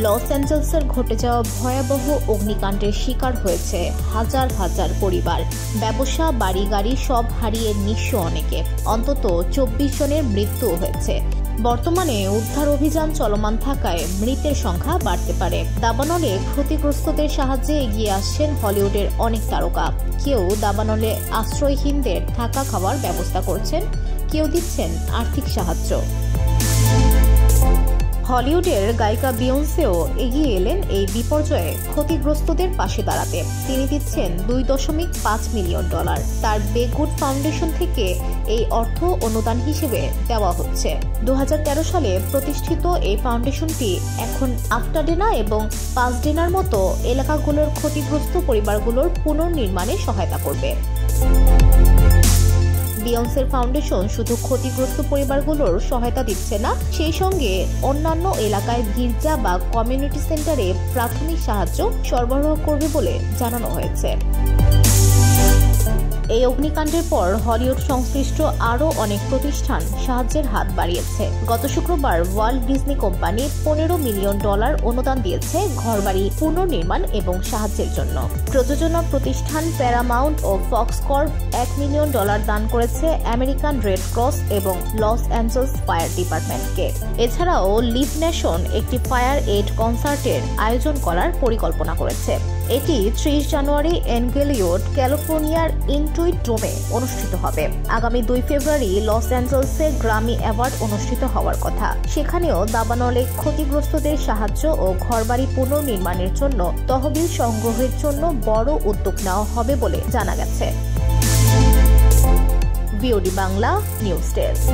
Loss অ্যাঞ্জেলসের ঘটে যাওয়া ভয়াবহ অগ্নিকাণ্ডের শিকার হয়েছে হাজার হাজার পরিবার। ব্যবসা, বাড়ি গাড়ি সব হারিয়ে নিঃস্ব অনেকে। অন্তত 24 জনের মৃত্যু হয়েছে। বর্তমানে উদ্ধার অভিযান চলমান থাকায় মৃতের সংখ্যা বাড়তে পারে। দাবানলে ক্ষতিগ্রস্তদের সাহায্যে এগিয়ে আসছেন হলিউডের অনেক তারকা। কেউ দাবানলে আশ্রয়হীনদের থাকা খাওয়ার ব্যবস্থা করছেন, কেউ দিচ্ছেন আর্থিক সাহায্য। হলিউডের গায়িকা বিয়ন্সেও এগিয়ে এলেন এই বিপর্যয়ে ক্ষতিগ্রস্তদের পাশে দাঁড়াতে। তিনি দিচ্ছেন $2.5 মিলিয়ন। তার বেগুড ফাউন্ডেশন থেকে এই অর্থ অনুদান হিসেবে দেওয়া হচ্ছে। 2013 সালে প্রতিষ্ঠিত এই ফাউন্ডেশনটি এখন আফটাডেনা এবং পাসডেনার মতো এলাকাগুলোর ক্ষতিগ্রস্ত পরিবারগুলোর পুনর্নির্মাণে সহায়তা করবে। বিয়ন্সের ফাউন্ডেশন শুধু ক্ষতিগ্রস্ত পরিবারগুলোর সহায়তা দিচ্ছে না, সেই সঙ্গে অন্যান্য এলাকায় গির্জা বা কমিউনিটি সেন্টারে প্রাথমিক সাহায্য সরবরাহ করবে বলে জানানো হয়েছে। এই অগ্নিকাণ্ডের পর হলিউড সংশ্লিষ্ট আরও অনেক প্রতিষ্ঠান সাহায্যের হাত বাড়িয়েছে। গত শুক্রবার ওয়াল্ট ডিজনি কোম্পানি $15 মিলিয়ন অনুদান দিয়েছে ঘরবাড়ি পুনর্নির্মাণ এবং সাহায্যের জন্য। প্রযোজনা প্রতিষ্ঠান প্যারামাউন্ট ও ফক্স কর্প $1 মিলিয়ন দান করেছে আমেরিকান রেড ক্রস এবং লস অ্যাঞ্জেলস ফায়ার ডিপার্টমেন্টকে। এছাড়াও লিভ নেশন একটি ফায়ার এইড কনসার্টের আয়োজন করার পরিকল্পনা করেছে। এটি 30 জানুয়ারি এনগেলিওড, ক্যালিফোর্নিয়ার ইনটুইট ডোমে অনুষ্ঠিত হবে। আগামী 2 ফেব্রুয়ারি লস অ্যাঞ্জেলসে গ্রামি অ্যাওয়ার্ড অনুষ্ঠিত হওয়ার কথা। সেখানেও দাবানলে ক্ষতিগ্রস্তদের সাহায্য ও ঘরবাড়ি পুনর্নির্মাণের জন্য তহবিল সংগ্রহের জন্য বড় উদ্যোগ নেওয়া হবে বলে জানা গেছে। VOD Bangla news desk.